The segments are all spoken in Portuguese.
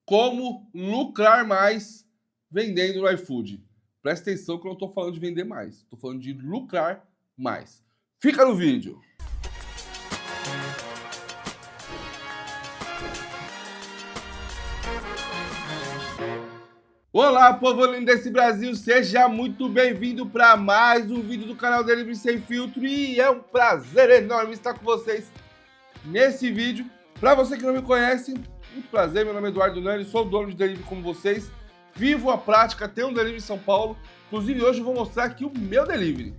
Como lucrar mais vendendo no iFood. Presta atenção que eu não estou falando de vender mais, estou falando de lucrar mais. Fica no vídeo. Olá, povo lindo desse Brasil, seja muito bem-vindo para mais um vídeo do canal Delivery Sem Filtro e é um prazer enorme estar com vocês nesse vídeo. Para você que não me conhece, muito prazer, meu nome é Eduardo Nani, sou dono de delivery como vocês, vivo a prática, tenho um delivery em São Paulo, inclusive hoje eu vou mostrar aqui o meu delivery.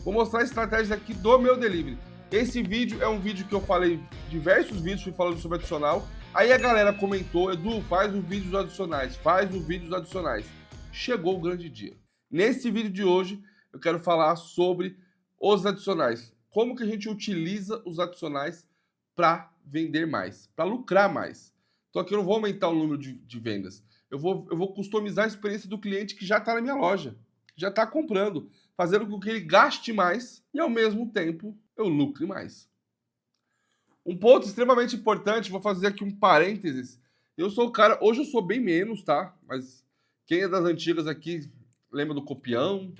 Vou mostrar a estratégia aqui do meu delivery. Esse vídeo é um vídeo que eu falei, diversos vídeos fui falando sobre adicional. Aí a galera comentou, Edu, faz os vídeos adicionais, faz os vídeos adicionais. Chegou o grande dia. Nesse vídeo de hoje, eu quero falar sobre os adicionais. Como que a gente utiliza os adicionais para vender mais, para lucrar mais. Então aqui eu não vou aumentar o número de vendas. Eu vou customizar a experiência do cliente que já está na minha loja, já está comprando, fazendo com que ele gaste mais e ao mesmo tempo eu lucre mais. Um ponto extremamente importante, vou fazer aqui um parênteses. Eu sou o cara, hoje eu sou bem menos, tá? Mas quem é das antigas aqui lembra do copião?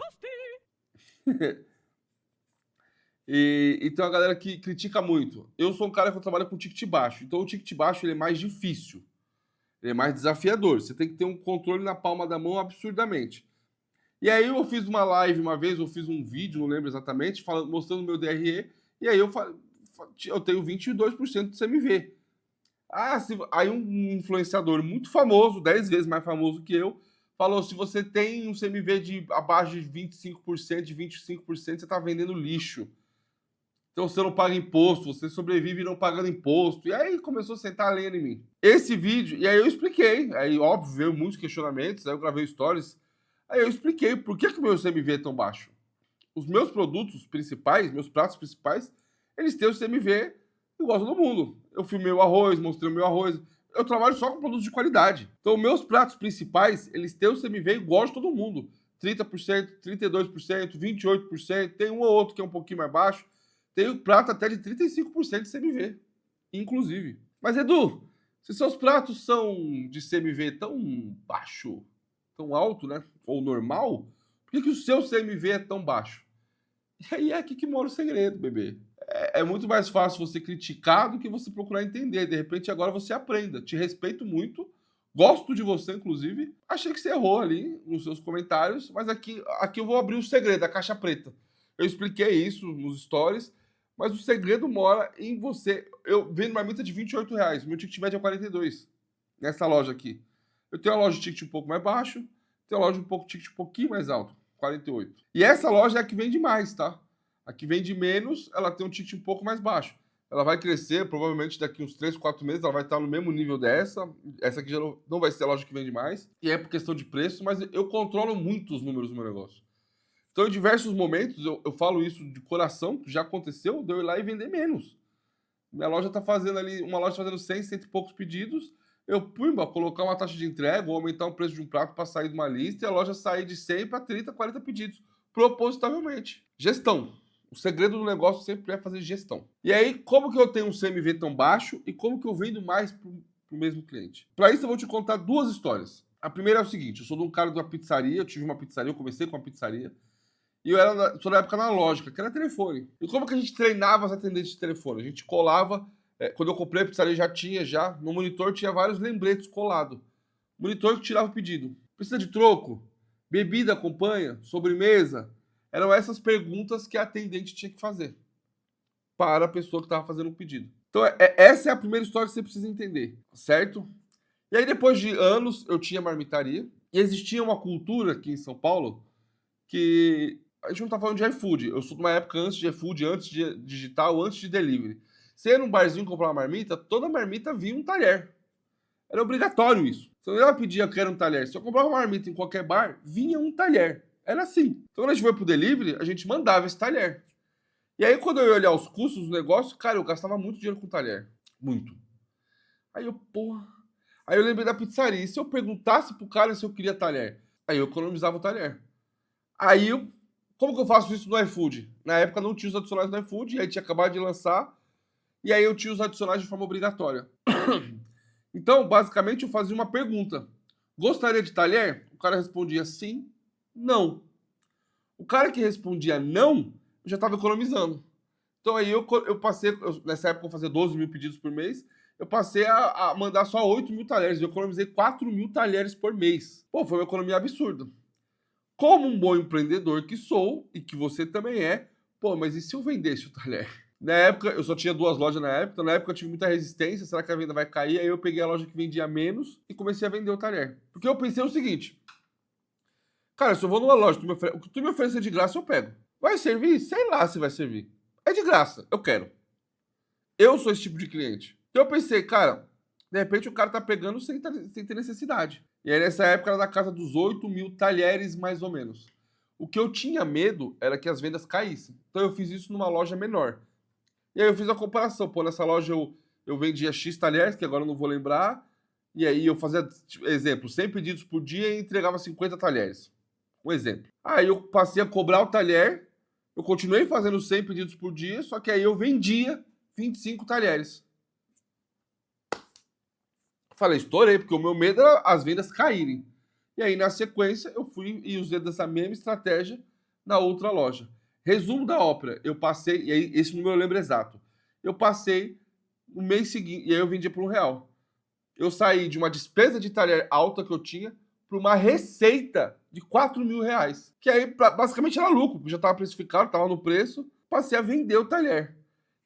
E tem uma galera que critica muito. Eu sou um cara que eu trabalho com ticket baixo, então o ticket baixo ele é mais difícil, ele é mais desafiador. Você tem que ter um controle na palma da mão absurdamente. E aí eu fiz uma live uma vez, eu fiz um vídeo, não lembro exatamente, mostrando o meu DRE, e aí eu tenho 22% de CMV. Aí um influenciador muito famoso, 10 vezes mais famoso que eu, falou, se você tem um CMV de abaixo de 25%, de 25%, você está vendendo lixo. Então você não paga imposto, você sobrevive não pagando imposto. E aí começou a sentar a lenha em mim. Esse vídeo, e aí eu expliquei, aí óbvio, veio muitos questionamentos, aí eu gravei stories, aí eu expliquei por que o meu CMV é tão baixo. Os meus produtos principais, meus pratos principais, eles têm o CMV igual a todo mundo. Eu filmei o arroz, mostrei o meu arroz. Eu trabalho só com produtos de qualidade. Então, meus pratos principais, eles têm o CMV igual de todo mundo. 30%, 32%, 28%, tem um ou outro que é um pouquinho mais baixo. Tem o prato até de 35% de CMV, inclusive. Mas, Edu, se seus pratos são de CMV tão baixo, tão alto, né, ou normal, por que o seu CMV é tão baixo? E aí é aqui que mora o segredo, bebê. É muito mais fácil você criticar do que você procurar entender. De repente, agora você aprenda. Te respeito muito. Gosto de você, inclusive. Achei que você errou ali nos seus comentários, mas aqui eu vou abrir o segredo, a caixa preta. Eu expliquei isso nos stories, mas o segredo mora em você. Eu vendo marmita de R$ 28, meu ticket médio é 42 nessa loja aqui. Eu tenho uma loja de ticket um pouco mais baixo, tenho uma loja de ticket um pouquinho mais alto, 48. E essa loja é a que vende mais, tá? A que vende menos, ela tem um ticket um pouco mais baixo. Ela vai crescer, provavelmente daqui uns 3, 4 meses, ela vai estar no mesmo nível dessa. Essa aqui já não vai ser a loja que vende mais. E é por questão de preço, mas eu controlo muito os números do meu negócio. Então, em diversos momentos, eu falo isso de coração, que já aconteceu, de eu ir lá e vender menos. Minha loja está fazendo ali, uma loja fazendo 100, 100 e poucos pedidos, eu, pumba, colocar uma taxa de entrega ou aumentar o preço de um prato para sair de uma lista e a loja sair de 100 para 30, 40 pedidos, propositavelmente. Gestão. O segredo do negócio sempre é fazer gestão. E aí, como que eu tenho um CMV tão baixo e como que eu vendo mais para o mesmo cliente? Para isso, eu vou te contar duas histórias. A primeira é o seguinte, eu sou de um cara de uma pizzaria, eu tive uma pizzaria, eu comecei com uma pizzaria, e eu sou na época analógica, que era telefone. E como que a gente treinava as atendentes de telefone? A gente colava, quando eu comprei a pizzaria já, no monitor tinha vários lembretes colados. Monitor que tirava o pedido. Precisa de troco? Bebida acompanha? Sobremesa? Eram essas perguntas que a atendente tinha que fazer para a pessoa que estava fazendo o pedido. Então, essa é a primeira história que você precisa entender, certo? E aí, depois de anos, eu tinha marmitaria. E existia uma cultura aqui em São Paulo que a gente não tá falando de iFood. Eu sou de uma época antes de iFood, antes de digital, antes de delivery. Você ia num barzinho comprar uma marmita, toda marmita vinha um talher. Era obrigatório isso. Você não ia pedir, eu quero um talher. Se eu comprava uma marmita em qualquer bar, vinha um talher. Era assim. Então, quando a gente foi pro delivery, a gente mandava esse talher. E aí, quando eu ia olhar os custos do negócio, cara, eu gastava muito dinheiro com talher. Muito. Aí eu, porra. Aí eu lembrei da pizzaria. E se eu perguntasse pro cara se eu queria talher? Aí eu economizava o talher. Aí, como que eu faço isso no iFood? Na época não tinha os adicionais no iFood, e aí tinha acabado de lançar, e aí eu tinha os adicionais de forma obrigatória. Então, basicamente, eu fazia uma pergunta. Gostaria de talher? O cara respondia sim, não. O cara que respondia não, eu já estava economizando. Então aí eu passei, nessa época eu fazia 12 mil pedidos por mês, eu passei a mandar só 8 mil talheres. Eu economizei 4 mil talheres por mês. Pô, foi uma economia absurda. Como um bom empreendedor que sou, e que você também é, pô, mas e se eu vendesse o talher? Na época, eu só tinha 2 lojas na época, então na época eu tive muita resistência, será que a venda vai cair? Aí eu peguei a loja que vendia menos e comecei a vender o talher. Porque eu pensei o seguinte, cara, se eu vou numa loja, o que tu me oferecer de graça eu pego. Vai servir? Sei lá se vai servir. É de graça, eu quero. Eu sou esse tipo de cliente. Então eu pensei, cara, de repente o cara tá pegando sem ter necessidade. E aí nessa época era da casa dos 8 mil talheres, mais ou menos. O que eu tinha medo era que as vendas caíssem. Então eu fiz isso numa loja menor. E aí eu fiz a comparação. Pô, nessa loja eu vendia X talheres, que agora eu não vou lembrar. E aí eu fazia, tipo, exemplo, 100 pedidos por dia e entregava 50 talheres. Um exemplo. Aí eu passei a cobrar o talher, eu continuei fazendo 100 pedidos por dia, só que aí eu vendia 25 talheres. Falei, estourei, porque o meu medo era as vendas caírem. E aí, na sequência, eu fui e usei dessa mesma estratégia na outra loja. Resumo da ópera, eu passei, e aí esse número eu lembro exato. Eu passei no mês seguinte, e aí eu vendia por R$ 1. Eu saí de uma despesa de talher alta que eu tinha para uma receita de R$ 4.000. Que aí basicamente era lucro, porque já estava precificado, estava no preço, passei a vender o talher.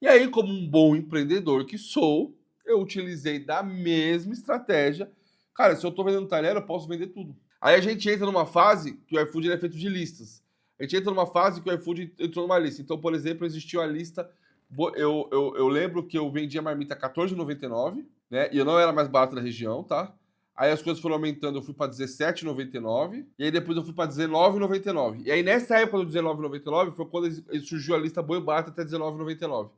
E aí, como um bom empreendedor que sou, eu utilizei da mesma estratégia. Cara, se eu estou vendendo talher, eu posso vender tudo. Aí a gente entra numa fase que o iFood é feito de listas. A gente entra numa fase que o iFood entrou numa lista. Então, por exemplo, existiu a lista. Eu lembro que eu vendia marmita R$14,99, né? E eu não era mais barato da região, tá? Aí as coisas foram aumentando, eu fui para R$17,99. E aí depois eu fui para R$19,99. E aí nessa época do R$19,99 foi quando surgiu a lista Boi Barato até R$19,99.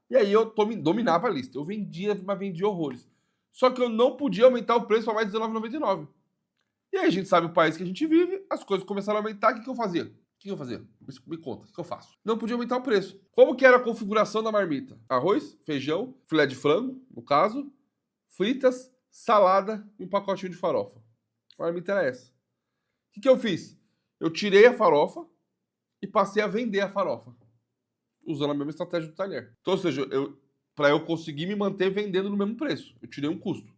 E aí eu dominava a lista. Eu vendia, mas vendia horrores. Só que eu não podia aumentar o preço para mais de R$19,99. E aí a gente sabe o país que a gente vive, as coisas começaram a aumentar, o que eu fazia? O que eu fazia? Me conta, o que eu faço? Não podia aumentar o preço. Como que era a configuração da marmita? Arroz, feijão, filé de frango, no caso, fritas, salada e um pacotinho de farofa. A marmita era essa. O que eu fiz? Eu tirei a farofa e passei a vender a farofa, usando a mesma estratégia do talher. Então, ou seja, para eu conseguir me manter vendendo no mesmo preço, eu tirei um custo.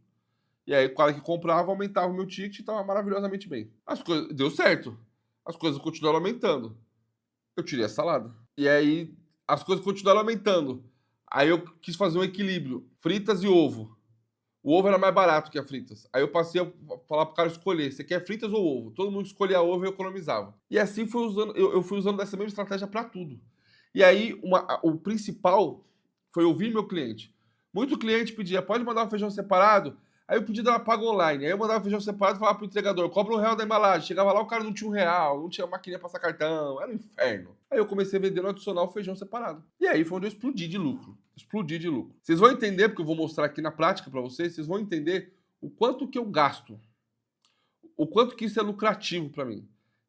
E aí, o cara que comprava aumentava o meu ticket e estava maravilhosamente bem. As coisas deu certo. As coisas continuaram aumentando. Eu tirei a salada. E aí, as coisas continuaram aumentando. Aí eu quis fazer um equilíbrio. Fritas e ovo. O ovo era mais barato que a fritas. Aí eu passei a falar pro cara escolher. Você quer fritas ou ovo? Todo mundo escolhia ovo e eu economizava. E assim fui usando, eu fui usando dessa mesma estratégia para tudo. E aí, o principal foi ouvir meu cliente. Muito cliente pedia, pode mandar um feijão separado? Aí o pedido era pago online. Aí eu mandava feijão separado e falava pro entregador, cobra R$ 1 da embalagem. Chegava lá, o cara não tinha R$ 1, não tinha maquininha pra passar cartão, era um inferno. Aí eu comecei a vender no adicional feijão separado. E aí foi onde eu explodi de lucro. Explodi de lucro. Vocês vão entender, porque eu vou mostrar aqui na prática pra vocês, vocês vão entender o quanto que eu gasto. O quanto que isso é lucrativo pra mim.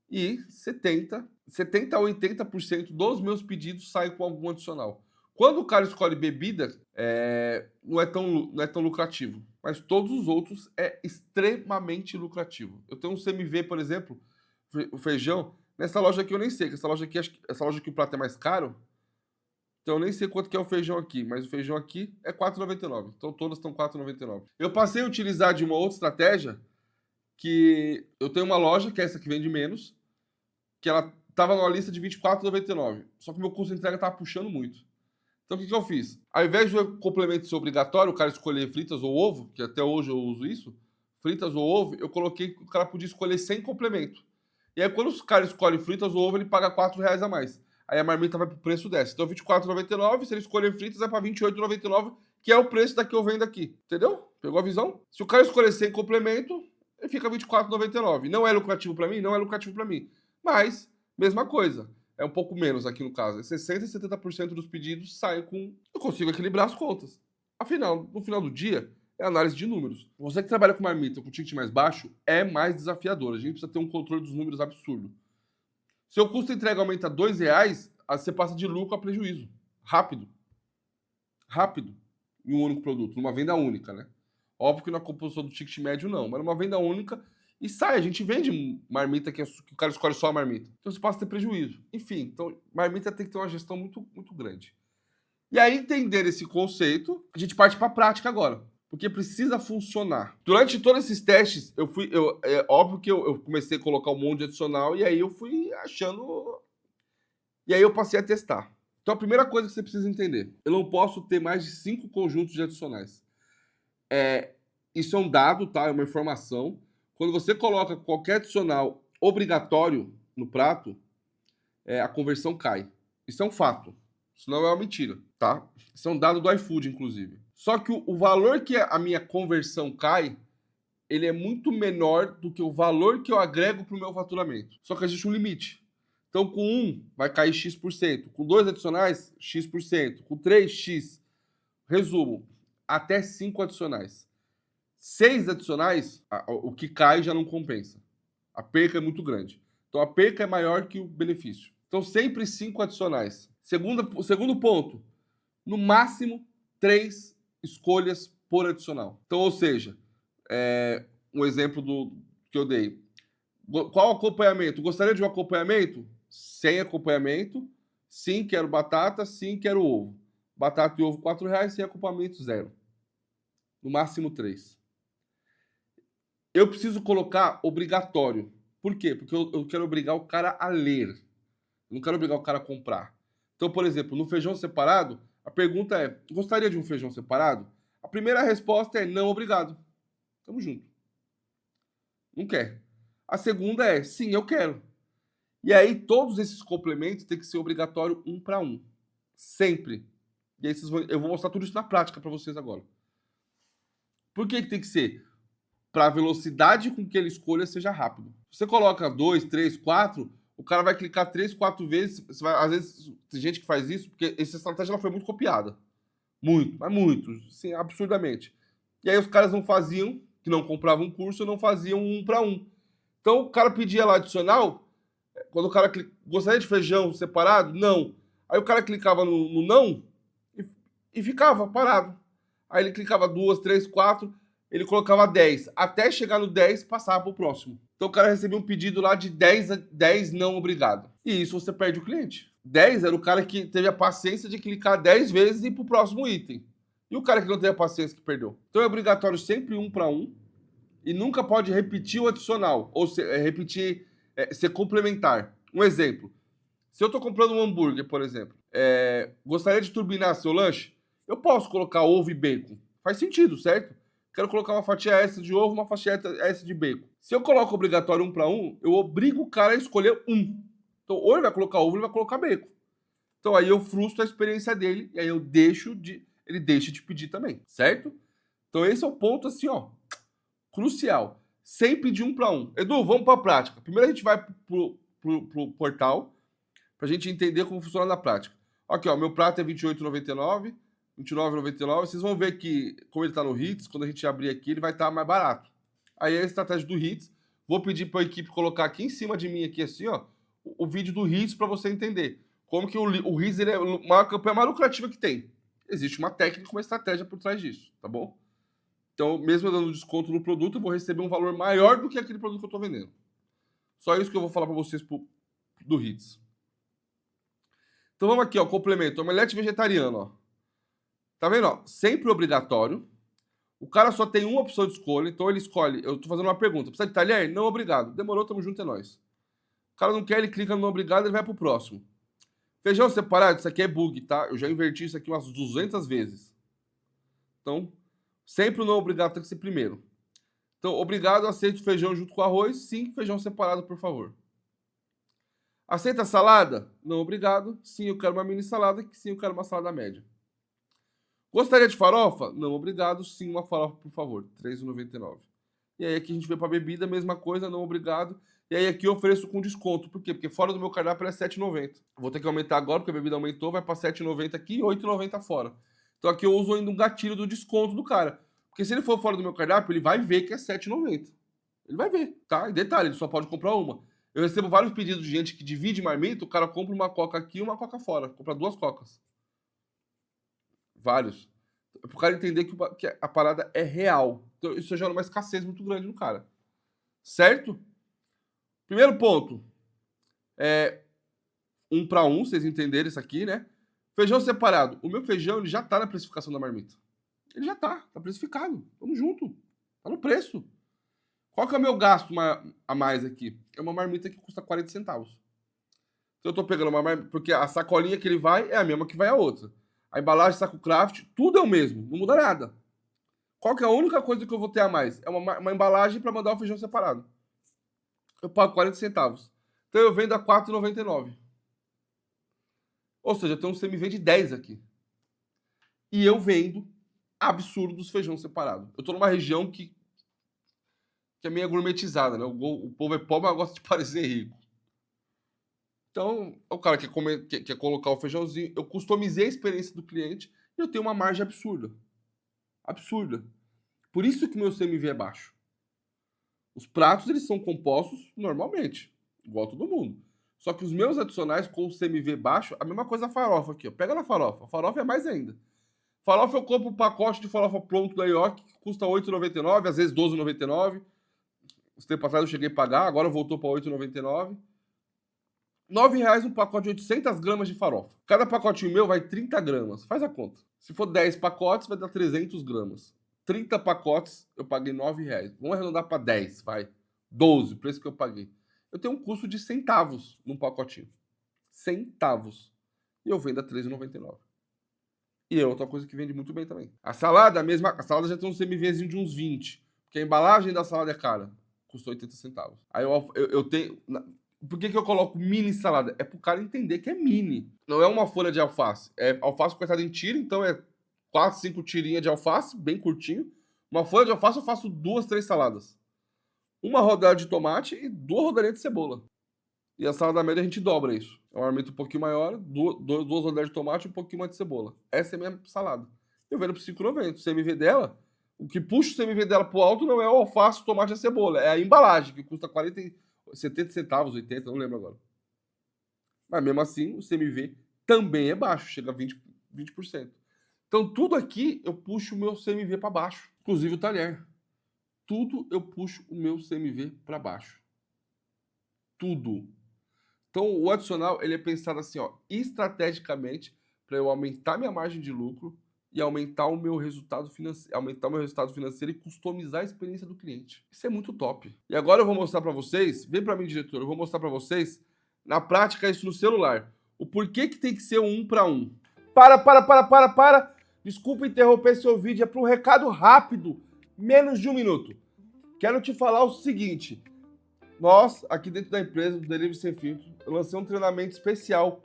E 70 a 80% dos meus pedidos saem com algum adicional. Quando o cara escolhe bebida, não é tão lucrativo. Mas todos os outros é extremamente lucrativo. Eu tenho um CMV, por exemplo, o feijão. Nessa loja aqui eu nem sei, que essa loja aqui o prato é mais caro. Então eu nem sei quanto que é o feijão aqui, mas o feijão aqui é R$4,99. Então todas estão R$4,99. Eu passei a utilizar de uma outra estratégia, que eu tenho uma loja, que é essa que vende menos, que ela estava numa lista de R$24,99. Só que o meu custo de entrega estava puxando muito. Então, o que eu fiz? Ao invés do complemento ser obrigatório, o cara escolher fritas ou ovo, que até hoje eu uso isso, fritas ou ovo, eu coloquei que o cara podia escolher sem complemento. E aí, quando o cara escolhe fritas ou ovo, ele paga R$4 a mais. Aí a marmita vai pro preço dessa. Então, R$24,99, se ele escolher fritas, vai para R$28,99, que é o preço da que eu vendo aqui. Entendeu? Pegou a visão? Se o cara escolher sem complemento, ele fica R$24,99. Não é lucrativo para mim? Não é lucrativo para mim. Mas, mesma coisa. É um pouco menos aqui no caso. 60% e 70% dos pedidos saem com... Eu consigo equilibrar as contas. Afinal, no final do dia, é análise de números. Você que trabalha com marmita com ticket mais baixo, é mais desafiador. A gente precisa ter um controle dos números absurdo. Se o custo de entrega aumenta R$2, você passa de lucro a prejuízo. Rápido. Rápido. Em um único produto, numa venda única, né? Óbvio que na composição do ticket médio não, mas numa venda única e sai. A gente vende marmita que o cara escolhe só a marmita. Então você passa a ter prejuízo. Enfim, então marmita tem que ter uma gestão muito, muito grande. E aí, entender esse conceito, a gente parte para a prática agora. Porque precisa funcionar. Durante todos esses testes, é óbvio que eu comecei a colocar um monte de adicional e aí eu fui achando. E aí eu passei a testar. Então a primeira coisa que você precisa entender: eu não posso ter mais de 5 conjuntos de adicionais. Isso é um dado, tá? É uma informação. Quando você coloca qualquer adicional obrigatório no prato, a conversão cai. Isso é um fato. Isso não é uma mentira, tá? Isso é um dado do iFood, inclusive. Só que o valor que a minha conversão cai, ele é muito menor do que o valor que eu agrego para o meu faturamento. Só que existe um limite. Então, com um, vai cair X%. Com 2 adicionais, X%. Com 3, X. Resumo, até 5 adicionais. 6 adicionais, o que cai já não compensa. A perca é muito grande. Então, a perca é maior que o benefício. Então, sempre 5 adicionais. Segundo ponto, no máximo 3 escolhas por adicional. Então, ou seja, um exemplo que eu dei. Qual acompanhamento? Gostaria de um acompanhamento? Sem acompanhamento. Sim, quero batata. Sim, quero ovo. Batata e ovo R$4, sem acompanhamento 0. No máximo 3. Eu preciso colocar obrigatório. Por quê? Porque eu quero obrigar o cara a ler. Eu não quero obrigar o cara a comprar. Então, por exemplo, no feijão separado, a pergunta é: gostaria de um feijão separado? A primeira resposta é: não, obrigado. Tamo junto. Não quer. A segunda é: sim, eu quero. E aí, todos esses complementos têm que ser obrigatório 1 para 1. Sempre. E aí, eu vou mostrar tudo isso na prática para vocês agora. Por que tem que ser? Para a velocidade com que ele escolha seja rápido. Você coloca 2, 3, 4, o cara vai clicar 3, 4 vezes. Às vezes, tem gente que faz isso, porque essa estratégia ela foi muito copiada. Muito, mas muito. Assim, absurdamente. E aí, os caras não faziam, que não compravam um curso, não faziam 1 para 1. Então, o cara pedia lá adicional. Quando o cara gostaria de feijão separado? Não. Aí o cara clicava no não e ficava parado. Aí ele clicava 2, 3, 4, ele colocava 10. Até chegar no 10, passava para o próximo. Então o cara recebia um pedido lá de 10 não obrigado. E isso você perde o cliente. 10 era o cara que teve a paciência de clicar 10 vezes e ir para o próximo item. E o cara que não teve a paciência que perdeu. Então é obrigatório sempre 1 para 1 e nunca pode repetir o adicional. Ou ser complementar. Um exemplo. Se eu estou comprando um hambúrguer, por exemplo, gostaria de turbinar seu lanche, eu posso colocar ovo e bacon. Faz sentido, certo? Quero colocar uma fatia extra de ovo, uma fatia extra de bacon. Se eu coloco obrigatório 1 para 1, eu obrigo o cara a escolher um. Então, ou ele vai colocar ovo, ou ele vai colocar bacon. Então, aí eu frustro a experiência dele, e aí ele deixa de pedir também, certo? Então, esse é o ponto, assim, ó, crucial. Sempre de 1 para 1. Edu, vamos para a prática. Primeiro a gente vai pro portal, para a gente entender como funciona na prática. Aqui, ó, meu prato é R$ 28,99, R$ 29,99. Vocês vão ver que, como ele está no Hits, quando a gente abrir aqui, ele vai estar mais barato. Aí é a estratégia do Hits. Vou pedir para a equipe colocar aqui em cima de mim, aqui assim, ó, o vídeo do Hits para você entender. Como que o Hits ele é a campanha mais lucrativa que tem. Existe uma técnica, uma estratégia por trás disso, tá bom? Então, mesmo eu dando desconto no produto, eu vou receber um valor maior do que aquele produto que eu estou vendendo. Só isso que eu vou falar para vocês do Hits. Então vamos aqui, ó, complemento. Omelete vegetariano, ó. Tá vendo, ó? Sempre obrigatório. O cara só tem uma opção de escolha, então ele escolhe. Eu tô fazendo uma pergunta. Precisa de talher? Não, obrigado. Demorou, tamo junto, é nóis. O cara não quer, ele clica no obrigado, ele vai pro próximo. Feijão separado, isso aqui é bug, tá? Eu já inverti isso aqui umas 200 vezes. Então, sempre o não obrigado tem que ser primeiro. Então, obrigado, aceito feijão junto com arroz. Sim, feijão separado, por favor. Aceita salada? Não, obrigado. Sim, eu quero uma mini salada. Sim, eu quero uma salada média. Gostaria de farofa? Não, obrigado. Sim, uma farofa, por favor. R$ 3,99. E aí aqui a gente vê para bebida, mesma coisa, não, obrigado. E aí aqui eu ofereço com desconto. Por quê? Porque fora do meu cardápio é R$ 7,90. Vou ter que aumentar agora, porque a bebida aumentou, vai para R$ 7,90 aqui e R$ 8,90 fora. Então aqui eu uso ainda um gatilho do desconto do cara. Porque se ele for fora do meu cardápio, ele vai ver que é R$ 7,90. Ele vai ver, tá? E detalhe, ele só pode comprar uma. Eu recebo vários pedidos de gente que divide marmita, o cara compra uma coca aqui e uma coca fora. Compra 2 cocas. Vários. Para o cara entender que a parada é real. Então, isso gera uma escassez muito grande no cara. Certo? Primeiro ponto. 1 para 1, vocês entenderem isso aqui, né? Feijão separado. O meu feijão ele já tá na precificação da marmita. Ele já tá precificado. Tamo junto. Tá no preço. Qual que é o meu gasto a mais aqui? É uma marmita que custa 40 centavos. Então eu tô pegando uma marmita, porque a sacolinha que ele vai é a mesma que vai a outra. A embalagem, saco craft, tudo é o mesmo, não muda nada. Qual que é a única coisa que eu vou ter a mais? É uma embalagem para mandar o feijão separado. Eu pago 40 centavos. Então eu vendo a R$ 4,99. Ou seja, eu tenho um CMV de 10 aqui. E eu vendo absurdos feijão separado. Eu tô numa região que é meio gourmetizada, né? O povo é pobre, mas gosta de parecer rico. Então, o cara quer colocar o feijãozinho, eu customizei a experiência do cliente e eu tenho uma margem absurda. Absurda. Por isso que o meu CMV é baixo. Os pratos, eles são compostos normalmente, igual todo mundo. Só que os meus adicionais com o CMV baixo, a mesma coisa a farofa aqui, ó. Pega na farofa. A farofa é mais ainda. Farofa eu compro um pacote de farofa pronto da York, que custa R$ 8,99, às vezes R$ 12,99. Uns tempo atrás eu cheguei a pagar, agora voltou para R$ 8,99. R$ 9,00 um pacote de 800 gramas de farofa. Cada pacotinho meu vai 30 gramas. Faz a conta. Se for 10 pacotes, vai dar 300 gramas. 30 pacotes, eu paguei R$ 9,00. Vamos arredondar para 10, vai. 12, o preço que eu paguei. Eu tenho um custo de centavos num pacotinho. Centavos. E eu vendo a R$ 13,99. E é outra coisa que vende muito bem também. A salada, a salada já tem um CMVzinho de uns 20. Porque a embalagem da salada é cara. Custou 80 centavos. Aí eu tenho... Por que eu coloco mini salada? É pro cara entender que é mini. Não é uma folha de alface. É alface cortada em tira, então é 4, 5 tirinhas de alface, bem curtinho. Uma folha de alface eu faço 2, 3 saladas. Uma rodada de tomate e 2 rodelinhas de cebola. E a salada média a gente dobra isso. É um armento um pouquinho maior, 2 rodelas de tomate e um pouquinho mais de cebola. Essa é a minha salada. Eu vendo por R$ 5,90. O CMV dela, o que puxa o CMV dela pro alto não é o alface, o tomate e a cebola. É a embalagem, que custa 70 centavos, 80, não lembro agora. Mas mesmo assim, o CMV também é baixo, chega a 20%. Então tudo aqui eu puxo o meu CMV para baixo, inclusive o talher. Tudo eu puxo o meu CMV para baixo. Tudo. Então o adicional ele é pensado assim, ó, estrategicamente para eu aumentar minha margem de lucro e aumentar o meu resultado financeiro e customizar a experiência do cliente. Isso é muito top. E agora eu vou mostrar para vocês, vem para mim, diretor, eu vou mostrar para vocês na prática isso no celular. O porquê que tem que ser um 1 para 1. Para. Desculpa interromper seu vídeo, é para um recado rápido, menos de 1 minuto. Quero te falar o seguinte, nós, aqui dentro da empresa, do Delivery Sem Filtro, eu lancei um treinamento especial,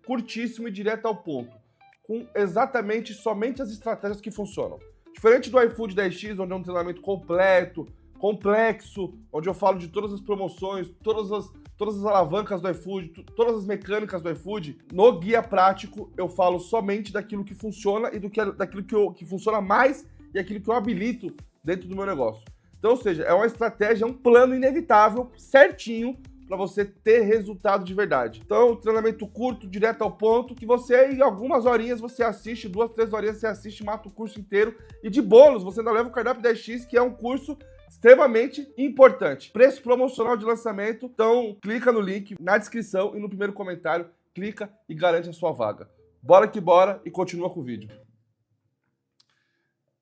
curtíssimo e direto ao ponto, com exatamente somente as estratégias que funcionam. Diferente do iFood 10X, onde é um treinamento completo, complexo, onde eu falo de todas as promoções, todas as alavancas do iFood, todas as mecânicas do iFood, no guia prático eu falo somente daquilo que funciona e daquilo que funciona mais e aquilo que eu habilito dentro do meu negócio. Então, ou seja, é uma estratégia, é um plano inevitável, certinho, para você ter resultado de verdade. Então, treinamento curto, direto ao ponto, que você, em algumas horinhas, você assiste, 2, 3 horinhas, você assiste, mata o curso inteiro. E de bônus, você ainda leva o Cardápio 10X, que é um curso extremamente importante. Preço promocional de lançamento. Então, clica no link na descrição e no primeiro comentário, clica e garante a sua vaga. Bora que bora e continua com o vídeo.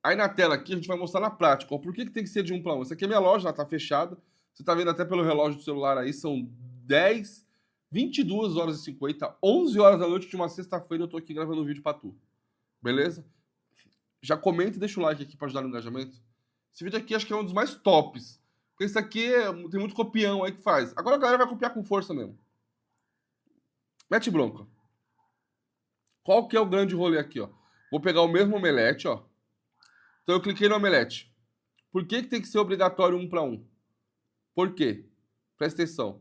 Aí na tela aqui a gente vai mostrar na prática. Ó, por que tem que ser de 1 para 1? Essa aqui é minha loja, ela tá fechada. Você tá vendo até pelo relógio do celular aí, são 22 horas e 50, 11 horas da noite de uma sexta-feira eu tô aqui gravando um vídeo pra tu. Beleza? Já comenta e deixa o like aqui pra ajudar no engajamento. Esse vídeo aqui acho que é um dos mais tops. Porque esse aqui tem muito copião aí que faz. Agora a galera vai copiar com força mesmo. Mete bronca. Qual que é o grande rolê aqui, ó? Vou pegar o mesmo omelete, ó. Então eu cliquei no omelete. Por que tem que ser obrigatório 1 para 1? Por quê? Presta atenção.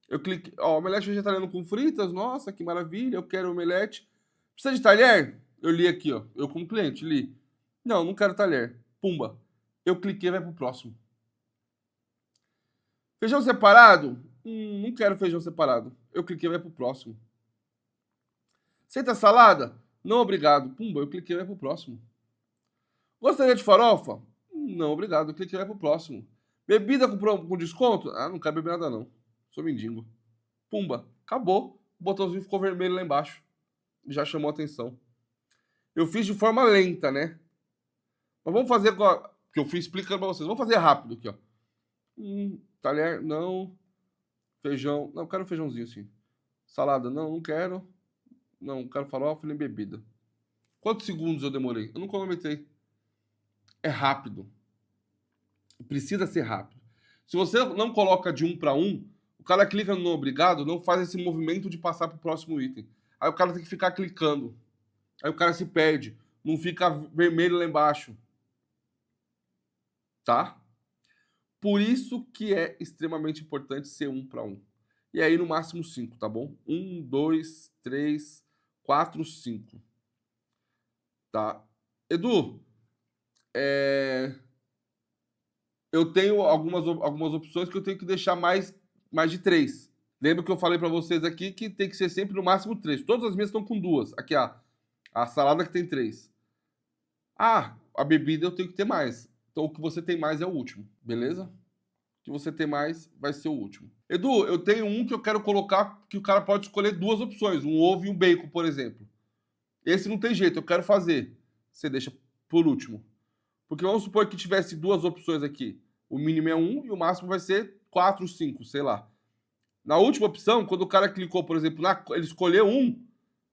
Eu cliquei, ó, omelete vegetariano com fritas, nossa, que maravilha, eu quero omelete. Precisa de talher? Eu li aqui, ó, eu como cliente, li. Não quero talher. Pumba. Eu cliquei, vai pro próximo. Feijão separado? Não quero feijão separado. Eu cliquei, vai pro próximo. Aceita salada? Não, obrigado. Pumba, eu cliquei, vai pro próximo. Gostaria de farofa? Não, obrigado. Eu cliquei vai pro próximo. Bebida com desconto? Ah, não quero beber nada não. Sou mendigo. Pumba, acabou. O botãozinho ficou vermelho lá embaixo. Já chamou a atenção. Eu fiz de forma lenta, né? Mas vamos fazer agora, que eu fui explicando pra vocês. Vamos fazer rápido aqui, ó. Talher, não. Feijão, não, quero um feijãozinho assim. Salada, não, não quero. Não, quero farofa nem bebida. Quantos segundos eu demorei? Eu não cronometrei. É rápido. Precisa ser rápido. Se você não coloca de 1 para 1, o cara clica no obrigado, não faz esse movimento de passar para o próximo item. Aí o cara tem que ficar clicando. Aí o cara se perde. Não fica vermelho lá embaixo. Tá? Por isso que é extremamente importante ser 1 para 1. E aí no máximo 5, tá bom? 1, 2, 3, 4, 5. Tá? Edu, eu tenho algumas opções que eu tenho que deixar mais de 3. Lembra que eu falei para vocês aqui que tem que ser sempre no máximo 3. Todas as minhas estão com 2. Aqui, a salada que tem 3. Ah, a bebida eu tenho que ter mais. Então o que você tem mais é o último, beleza? O que você tem mais vai ser o último. Edu, eu tenho um que eu quero colocar que o cara pode escolher 2 opções, um ovo e um bacon, por exemplo. Esse não tem jeito, eu quero fazer. Você deixa por último. Porque vamos supor que tivesse 2 opções aqui. O mínimo é 1 e o máximo vai ser 4, 5, sei lá. Na última opção, quando o cara clicou, por exemplo, ele escolheu um,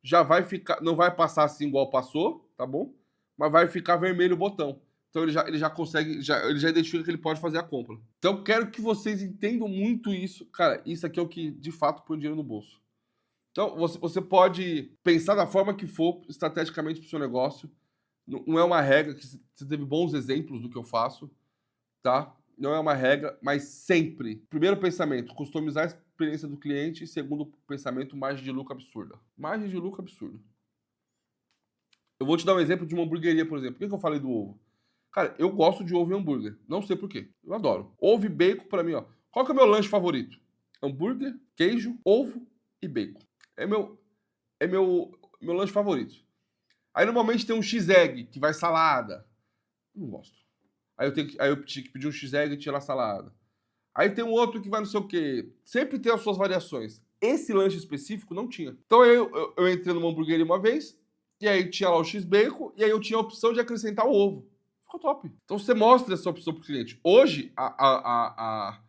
já vai ficar, não vai passar assim igual passou, tá bom? Mas vai ficar vermelho o botão. Então ele já consegue, ele já identifica que ele pode fazer a compra. Então quero que vocês entendam muito isso. Cara, isso aqui é o que de fato põe dinheiro no bolso. Então você pode pensar da forma que for, estrategicamente para o seu negócio. Não é uma regra, que você teve bons exemplos do que eu faço, tá? Não é uma regra, mas sempre. Primeiro pensamento, customizar a experiência do cliente. E segundo pensamento, margem de lucro absurda. Margem de lucro absurda. Eu vou te dar um exemplo de uma hamburgueria, por exemplo. Por que eu falei do ovo? Cara, eu gosto de ovo e hambúrguer. Não sei por quê. Eu adoro. Ovo e bacon, pra mim, ó. Qual que é o meu lanche favorito? Hambúrguer, queijo, ovo e bacon. É meu lanche favorito. Aí normalmente tem um X-Egg, que vai salada. Não gosto. Aí eu tinha que pedir um X-Egg e tirar a salada. Aí tem um outro que vai não sei o quê. Sempre tem as suas variações. Esse lanche específico não tinha. Então eu entrei numa hamburgueria uma vez, e aí tinha lá o X-Bacon, e aí eu tinha a opção de acrescentar o ovo. Ficou top. Então você mostra essa opção pro cliente. Hoje, a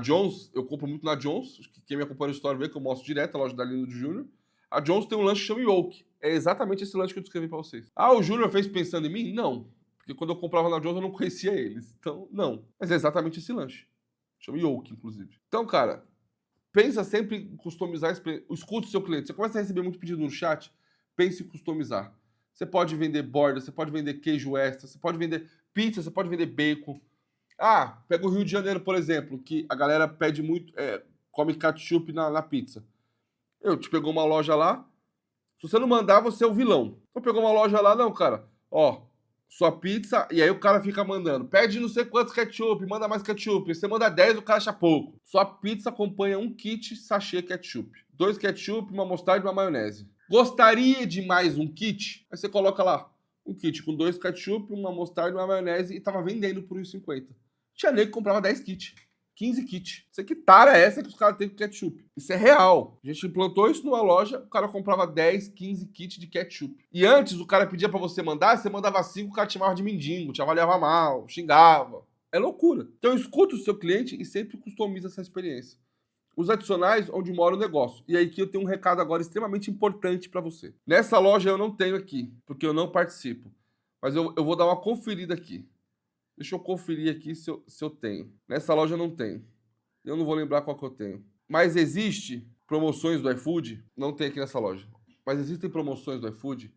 Jones, eu compro muito na Jones, quem me acompanha na história vê que eu mostro direto, a loja da Lindo de Júnior. A Jones tem um lanche que chama Yolk. É exatamente esse lanche que eu descrevi pra vocês. Ah, o Júnior fez pensando em mim? Não. Porque quando eu comprava na Jones eu não conhecia eles. Então, não. Mas é exatamente esse lanche. Chama Yolk, inclusive. Então, cara, pensa sempre em customizar. Escute o seu cliente. Você começa a receber muito pedido no chat, pense em customizar. Você pode vender borda, você pode vender queijo extra, você pode vender pizza, você pode vender bacon. Ah, pega o Rio de Janeiro, por exemplo, que a galera pede muito, come ketchup na pizza. Eu te pegou uma loja lá, se você não mandar, você é o vilão. Então pegou uma loja lá, não, cara, ó, sua pizza, e aí o cara fica mandando, pede não sei quantos ketchup, manda mais ketchup, você manda 10, o cara acha pouco. Sua pizza acompanha um kit sachê ketchup. 2 ketchup, uma mostarda e uma maionese. Gostaria de mais um kit? Aí você coloca lá, um kit com 2 ketchup, uma mostarda e uma maionese, e tava vendendo por R$1,50. Tinha nego que comprava 10 kits. 15 kits. Isso que tara é essa que os caras têm com ketchup? Isso é real. A gente implantou isso numa loja, o cara comprava 10, 15 kits de ketchup. E antes o cara pedia pra você mandar, você mandava 5, o cara te chamava de mendigo, te avaliava mal, xingava. É loucura. Então escuta o seu cliente e sempre customiza essa experiência. Os adicionais, onde mora o negócio. E aí que eu tenho um recado agora extremamente importante para você. Nessa loja eu não tenho aqui, porque eu não participo. Mas eu vou dar uma conferida aqui. Deixa eu conferir aqui se eu tenho. Nessa loja eu não tenho. Eu não vou lembrar qual que eu tenho. Mas existe promoções do iFood? Não tem aqui nessa loja. Mas existem promoções do iFood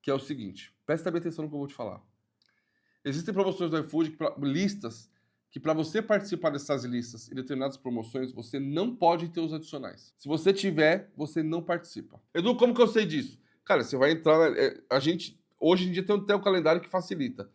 que é o seguinte. Presta bem atenção no que eu vou te falar. Existem promoções do iFood, listas, que para você participar dessas listas e determinadas promoções, você não pode ter os adicionais. Se você tiver, você não participa. Edu, como que eu sei disso? Cara, você vai entrar... a gente, hoje em dia, tem um calendário que facilita.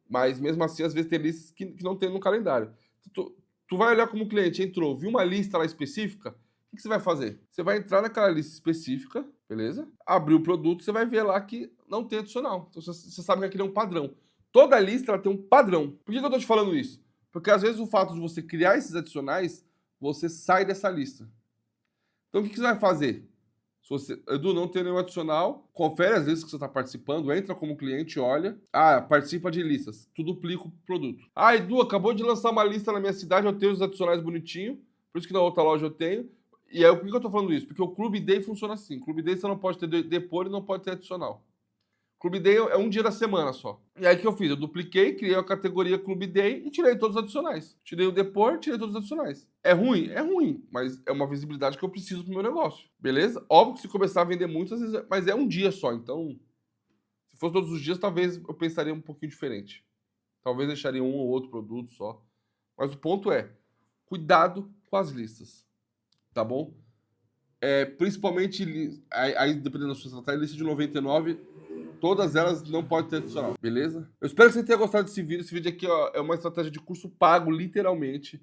Mas mesmo assim, às vezes tem listas que não tem no calendário. Tu vai olhar como cliente, entrou, viu uma lista lá específica, o que você vai fazer? Você vai entrar naquela lista específica, beleza? Abrir o produto, você vai ver lá que não tem adicional. Então você sabe que aquele é um padrão. Toda lista ela tem um padrão. Por que eu tô te falando isso? Porque às vezes o fato de você criar esses adicionais, você sai dessa lista. Então o que você vai fazer? Se você, Edu, não tem nenhum adicional, confere as listas que você está participando, entra como cliente, olha. Ah, participa de listas. Tu duplica o produto. Ah, Edu, acabou de lançar uma lista na minha cidade, eu tenho os adicionais bonitinho, por isso que na outra loja eu tenho. E aí, por que eu tô falando isso? Porque o Clube Day funciona assim. Clube Day você não pode ter depor e não pode ter adicional. Clube Day é um dia da semana só. E aí o que eu fiz? Eu dupliquei, criei a categoria Clube Day e tirei todos os adicionais. Tirei o depor, tirei todos os adicionais. É ruim? É ruim, mas é uma visibilidade que eu preciso pro meu negócio. Beleza? Óbvio que se começar a vender muito, às vezes, mas é um dia só. Então, se fosse todos os dias, talvez eu pensaria um pouquinho diferente. Talvez deixaria um ou outro produto só. Mas o ponto é, cuidado com as listas. Tá bom? Principalmente, aí dependendo da sua estratégia, lista de 99, todas elas não podem ter adicional, beleza? Eu espero que você tenha gostado desse vídeo. Esse vídeo aqui, ó, é uma estratégia de curso pago, literalmente.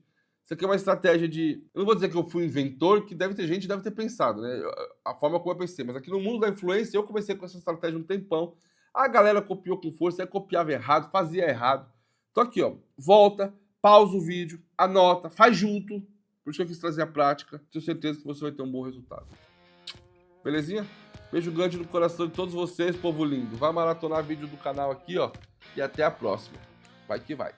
Isso aqui é uma estratégia de... Eu não vou dizer que eu fui inventor, que deve ter gente, deve ter pensado, né? A forma como eu pensei. Mas aqui no mundo da influência, eu comecei com essa estratégia um tempão. A galera copiou com força, aí copiava errado, fazia errado. Então aqui, ó, volta, pausa o vídeo, anota, faz junto. Por isso que eu quis trazer a prática. Tenho certeza que você vai ter um bom resultado. Belezinha? Beijo grande no coração de todos vocês, povo lindo. Vai maratonar vídeo do canal aqui, ó. E até a próxima. Vai que vai.